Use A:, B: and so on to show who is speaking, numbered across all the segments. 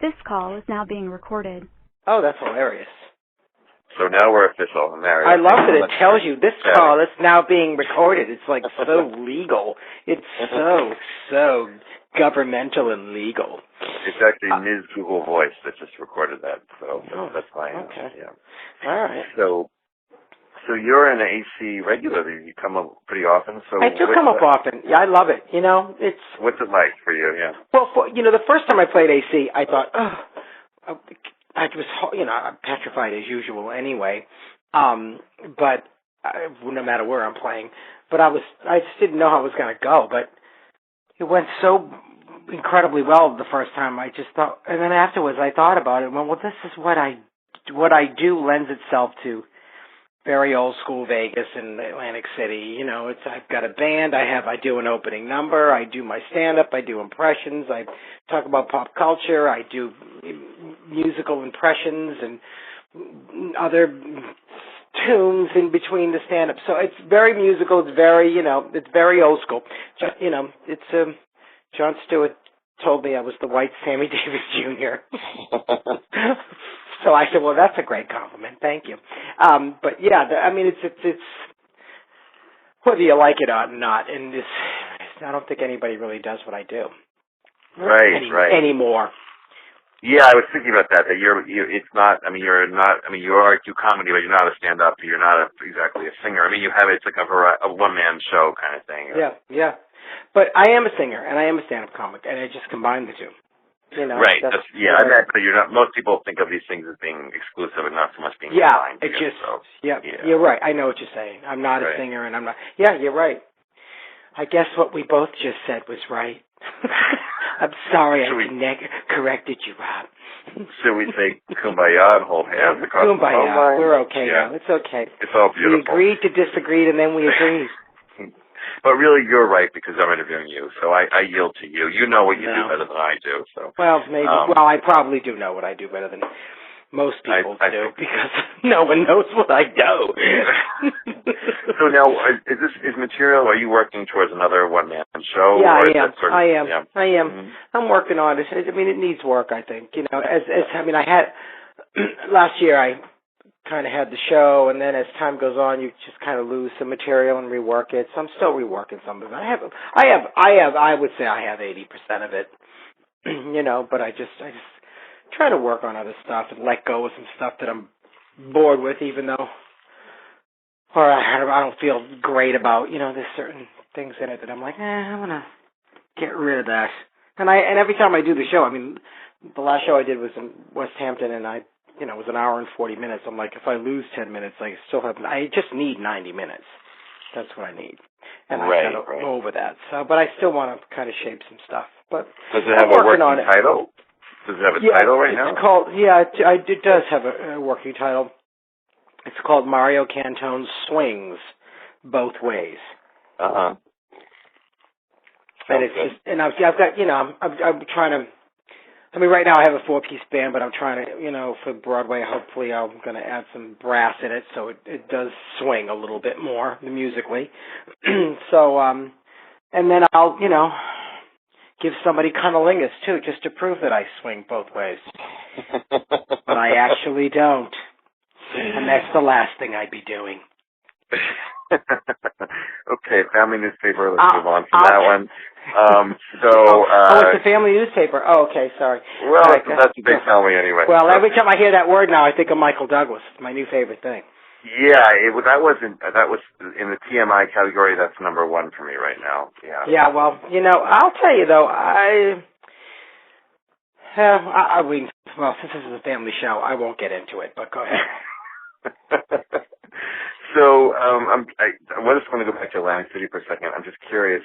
A: This call is now being recorded.
B: Oh, that's hilarious.
C: So now we're official, Mario.
B: I love that it tells you this call is now being recorded. It's like so legal. It's so governmental and legal.
C: It's actually Ms. Google Voice that just recorded that, so that's fine.
B: Okay.
C: Yeah.
B: All right.
C: So you're an AC regular. You come up pretty often. So
B: I do come up often. Yeah, I love it. You know, it's.
C: What's it like for you? Yeah.
B: Well, the first time I played AC, I thought, I was, I'm petrified as usual anyway. But no matter where I'm playing, but I just didn't know how it was going to go. But it went so incredibly well the first time. I just thought, and then afterwards I thought about it. Well, this is what I do lends itself to very old school Vegas and Atlantic City. You know, I've got a band. I do an opening number. I do my stand up. I do impressions. I talk about pop culture. I do musical impressions and other tunes in between the stand up. So it's very musical. It's very, it's very old school. It's Jon Stewart told me I was the white Sammy Davis Jr. So I said, well, that's a great compliment. Thank you. But yeah, it's whether you like it or not, and I don't think anybody really does what I do.
C: Right.
B: Anymore.
C: Yeah, I was thinking about that. That it's not. I mean, you're not. I mean, you do comedy, but you're not a stand-up. You're not exactly a singer. I mean, it's like a one-man show kind of thing.
B: Yeah. But I am a singer and I am a stand-up comic, and I just combine the two.
C: Right. I meant that you're not. Most people think of these things as being exclusive and not so much being combined. Yeah. You're right. I know what you're saying. I'm not a singer, and I'm not. Yeah, you're right. I guess what we both just said was right. I'm sorry I corrected you, Rob. Should we say kumbaya and hold hands across the phone line?
B: We're okay now. It's okay.
C: It's all beautiful.
B: We agreed to disagree, and then we agreed.
C: But really, you're right because I'm interviewing you, so I yield to you. You know what you do better than I do. So.
B: Well, maybe. Well, I probably do know what I do better than most people do because no one knows what I do.
C: So now, is material? Are you working towards another one-man show?
B: Yeah,
C: I am.
B: Mm-hmm. I'm working on it. I mean, it needs work. I think. I had last year. I kind of had the show, and then as time goes on, you just kind of lose some material and rework it. So I'm still reworking some of it. I would say I have 80% of it, but I just try to work on other stuff and let go of some stuff that I'm bored with, even though, or I don't feel great about, there's certain things in it that I'm like, I'm going to get rid of that. And every time I do the show, I mean, the last show I did was in West Hampton, and it was an hour and 40 minutes. I'm like, if I lose 10 minutes, I just need 90 minutes. That's what I need. And I got to go over that. So, but I still want to kind of shape some stuff. But
C: does it have a working title? Does it have a title right now?
B: It's called, it does have a working title. It's called Mario Cantone Swings Both Ways.
C: Uh-huh.
B: And it's just, and I've got, I'm trying to, right now I have a 4-piece band, but I'm trying to, for Broadway, hopefully I'm going to add some brass in it so it does swing a little bit more musically. So, and then I'll, give somebody cunnilingus too, just to prove that I swing both ways. But I actually don't. And that's the last thing I'd be doing.
C: Okay, family newspaper. Let's move on from that one.
B: It's a family newspaper. Oh, okay, sorry.
C: Well, that's what they tell me anyway.
B: Well, every time I hear that word now, I think of Michael Douglas. It's my new favorite thing.
C: Yeah, that was in the TMI category. That's number one for me right now. Yeah.
B: Yeah. Well, I'll tell you though, since this is a family show, I won't get into it. But go ahead.
C: So, I just want to go back to Atlantic City for a second. I'm just curious.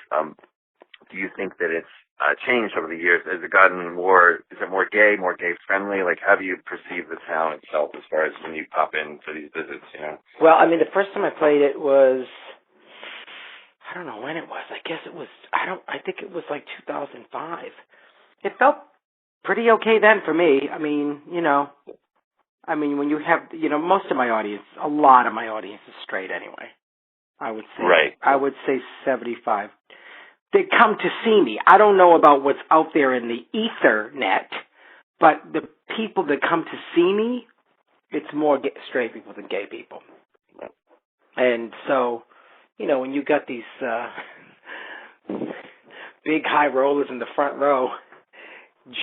C: Do you think that it's changed over the years? Has it gotten more? Is it more gay friendly? Like, how do you perceive the town itself as far as when you pop in for these visits?
B: Well, the first time I played it was, I don't know when it was. I guess it was. I think it was like 2005. It felt pretty okay then for me. When you have, most of my audience, a lot of my audience is straight anyway. I would say.
C: Right.
B: I would say 75. They come to see me. I don't know about what's out there in the Ethernet, But the people that come to see me, it's more straight people than gay people. And so, when you got these big high rollers in the front row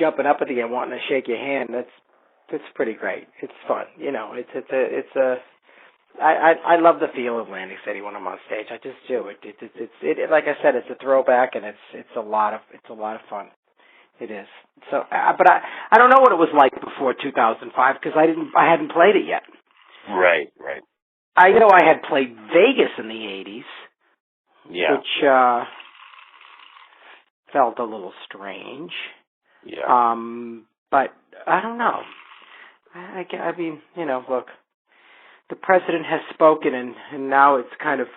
B: jumping up at you and wanting to shake your hand, that's pretty great. It's fun. I love the feel of Atlantic City when I'm on stage. I just do. It like I said, it's a throwback, and it's a lot of fun. It is. So, but I don't know what it was like before 2005 because I hadn't played it yet.
C: Right.
B: I know I had played Vegas in the 80s.
C: Yeah.
B: Which felt a little strange.
C: Yeah.
B: But I don't know. I mean, look, the president has spoken, and now it's kind of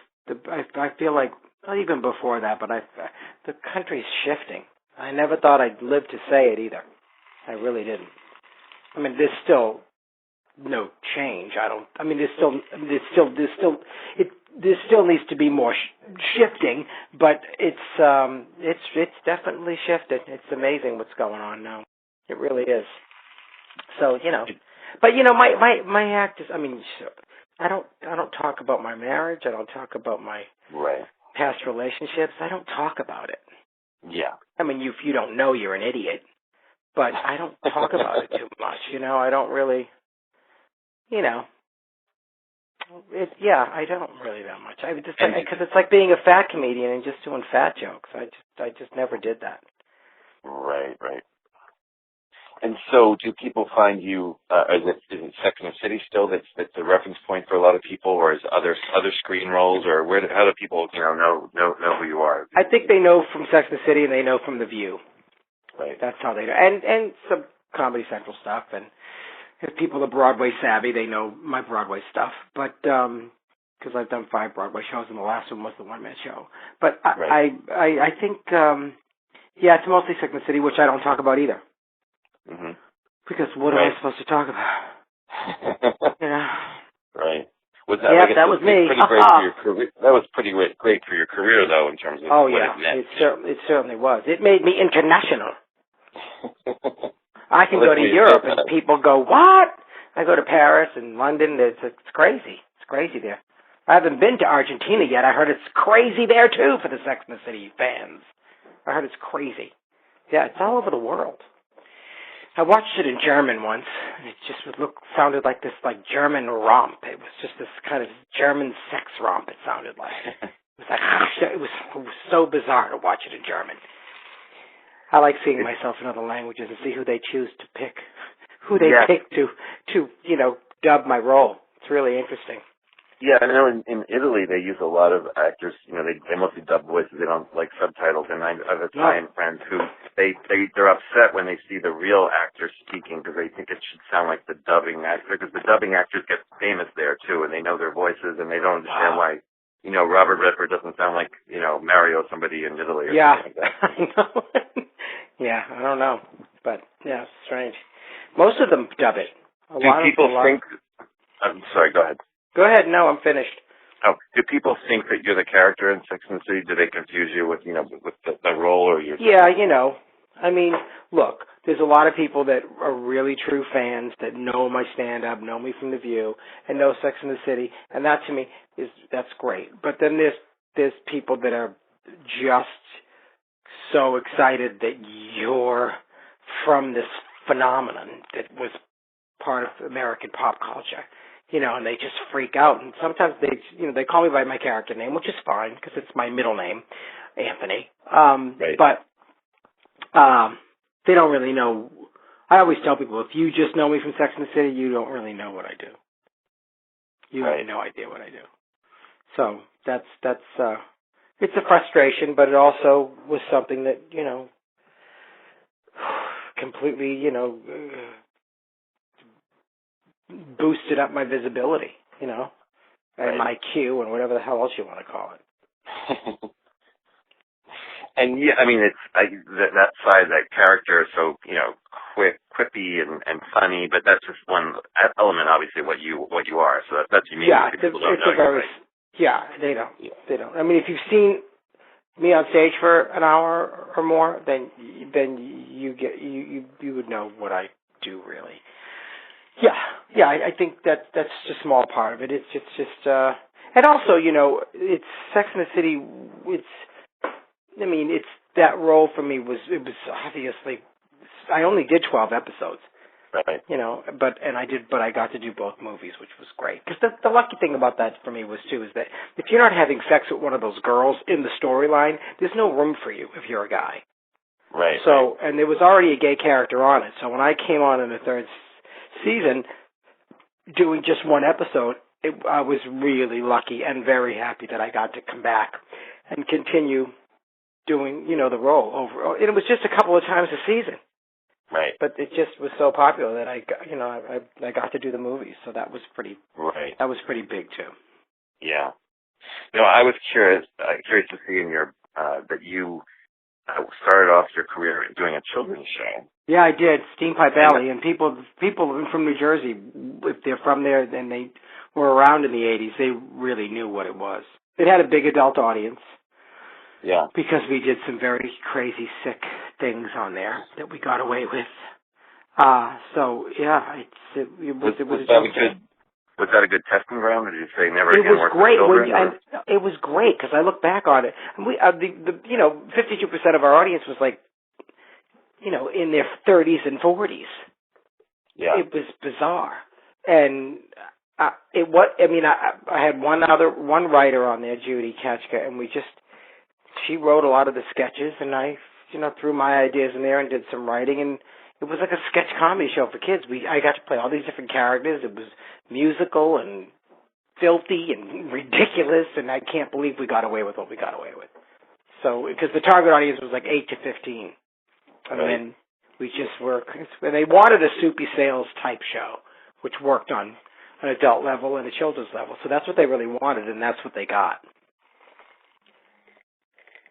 B: I feel like, well, even before that, but the country's shifting. I never thought I'd live to say it either. I really didn't. I mean, there's still no change. There still needs to be more shifting, but it's definitely shifted. It's amazing what's going on now. It really is. So, but my act is, I don't talk about my marriage. I don't talk about my past relationships. I don't talk about it.
C: Yeah.
B: If you don't know, you're an idiot. But I don't talk about it too much. I don't really, I don't really that much. Because it's like being a fat comedian and just doing fat jokes. I just never did that.
C: Right. And so, do people find you? Is it Sex and the City still? That's the reference point for a lot of people, or is other screen roles, or how do people know who you are?
B: I think they know from Sex and the City, and they know from The View.
C: Right.
B: That's how they know, and some Comedy Central stuff, and if people are Broadway savvy, they know my Broadway stuff. But because I've done 5 Broadway shows, and the last one was the one-man show. But I think it's mostly Sex and the City, which I don't talk about either.
C: Mm-hmm.
B: Because what am I supposed to talk about?
C: Right. That
B: was me.
C: Pretty great for your career. That was pretty great for your career, though, in terms of what it meant.
B: It certainly was. It made me international. I can go to Europe and people go, "What?" I go to Paris and London. It's crazy. It's crazy there. I haven't been to Argentina yet. I heard it's crazy there too for the Sex and the City fans. I heard it's crazy. Yeah, it's all over the world. I watched it in German once, and it just sounded like this German romp. It was just this kind of German sex romp, it sounded like. It was so bizarre to watch it in German. I like seeing myself in other languages and see who they choose to pick, who they pick to dub my role. It's really interesting.
C: Yeah, I know in Italy they use a lot of actors. They mostly dub voices. They don't like subtitles. And I have Italian friends who they're upset when they see the real actor speaking because they think it should sound like the dubbing actor, because the dubbing actors get famous there too, and they know their voices, and they don't understand why Robert Redford doesn't sound like Mario somebody in Italy or something like that.
B: I know. Yeah, I don't know, but it's strange. Most of them dub it.
C: Do people think? I'm sorry. Go ahead.
B: Go ahead. No, I'm finished.
C: Oh, do people think that you're the character in Sex and the City? Do they confuse you with the role or your?
B: Yeah, look, there's a lot of people that are really true fans that know my stand-up, know me from The View, and know Sex and the City, and that to me that's great. But then there's people that are just so excited that you're from this phenomenon that was part of American pop culture. And they just freak out. And sometimes they call me by my character name, which is fine because it's my middle name, Anthony. But they don't really know. I always tell people, if you just know me from Sex and the City, you don't really know what I do. You have no idea what I do. So that's it's a frustration, but it also was something that completely boosted up my visibility, and my IQ and whatever the hell else you want to call it.
C: And it's that side of that character is so quippy and funny, but that's just one element, obviously, what you are. So that's unique. People don't know you, right?
B: Yeah, they don't. They don't. If you've seen me on stage for an hour or more, then you would know what I do really. Yeah. I think that's just a small part of it. It's just and also, it's Sex and the City. It's that role for me it was obviously I only did 12 episodes.
C: Right.
B: But I got to do both movies, which was great. Because the lucky thing about that for me was too is that if you're not having sex with one of those girls in the storyline, there's no room for you if you're a guy.
C: Right.
B: So, and there was already a gay character on it. So when I came on in the third season, doing just one episode, I was really lucky and very happy that I got to come back and continue doing, the role over. And it was just a couple of times a season.
C: Right.
B: But it just was so popular that I got to do the movies. So that was pretty.
C: Right.
B: That was pretty big too.
C: Yeah. I was curious to see in your that you started off your career doing a children's show.
B: Yeah, I did. Steampipe Alley, and people from New Jersey, if they're from there and they were around in the 80s, they really knew what it was. It had a big adult audience.
C: Yeah.
B: Because we did some very crazy, sick things on there that we got away with. So yeah, it was
C: that a good testing ground, or did you say never again work with children?
B: It was great because I look back on it, and we 52% of our audience was like, in their 30s and 40s.
C: Yeah.
B: It was bizarre, and I had one writer on there, Judy Kachka, and she wrote a lot of the sketches, and I, threw my ideas in there and did some writing, and it was like a sketch comedy show for kids. I got to play all these different characters. It was musical and filthy and ridiculous, and I can't believe we got away with what we got away with. So, because the target audience was like 8 to 15. And then we just and they wanted a Soupy Sales type show, which worked on an adult level and a children's level. So that's what they really wanted, and that's what they got.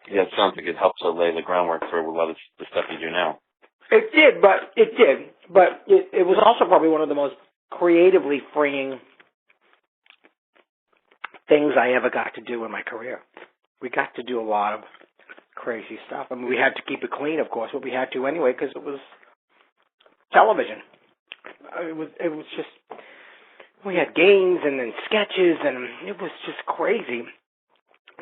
C: Yeah, it sounds like it helps to lay the groundwork for a lot of the stuff you do now.
B: It did, but it was also probably one of the most creatively freeing things I ever got to do in my career. We got to do a lot of crazy stuff. I mean, we had to keep it clean, of course, but we had to anyway because it was television. It was just, we had games and then sketches, and it was just crazy.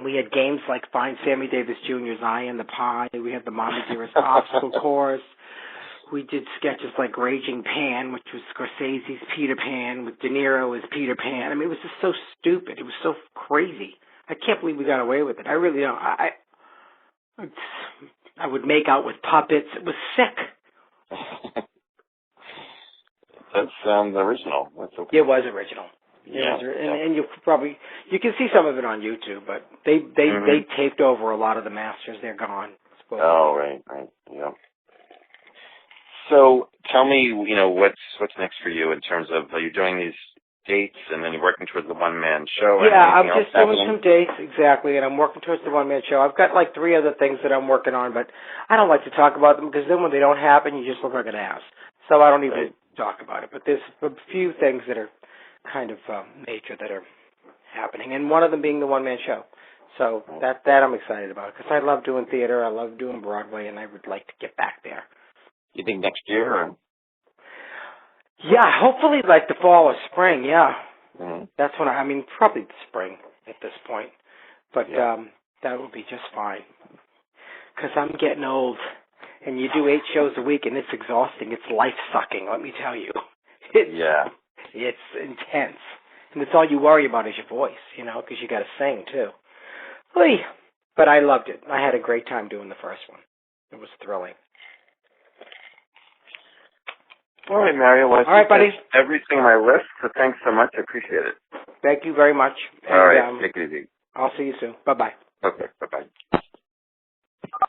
B: We had games like Find Sammy Davis Jr.'s Eye in the Pie. We had the Mama Dearest Obstacle Course. We did sketches like Raging Pan, which was Scorsese's Peter Pan, with De Niro as Peter Pan. I mean, it was just so stupid. It was so crazy. I can't believe we got away with it. I really don't. I would make out with puppets. It was sick.
C: That sounds original. That's okay.
B: It was original.
C: Yeah.
B: And you can see some of it on YouTube, but they taped over a lot of the masters. They're gone.
C: Oh, right, yeah. So tell me, what's next for you in terms of, are you doing these dates and then you're working towards the one-man show?
B: Yeah, I'm just doing some dates, exactly, and I'm working towards the one-man show. I've got like 3 other things that I'm working on, but I don't like to talk about them because then when they don't happen, you just look like an ass. So I don't even talk about it. But there's a few things that are kind of major that are happening, and one of them being the one-man show. So that I'm excited about because I love doing theater, I love doing Broadway, and I would like to get back there.
C: You think next year? Or?
B: Yeah, hopefully like the fall or spring, yeah.
C: Mm-hmm.
B: That's when probably the spring at this point. But that would be just fine. Because I'm getting old, and you do 8 shows a week, and it's exhausting. It's life-sucking, let me tell you. It's intense. And it's all you worry about is your voice, because you got to sing, too. But I loved it. I had a great time doing the first one. It was thrilling.
C: All right, Mario. Well,
B: all right, buddy.
C: Everything on my list, so thanks so much. I appreciate it.
B: Thank you very much.
C: All right, take it easy.
B: I'll see you soon. Bye-bye.
C: Okay, bye-bye.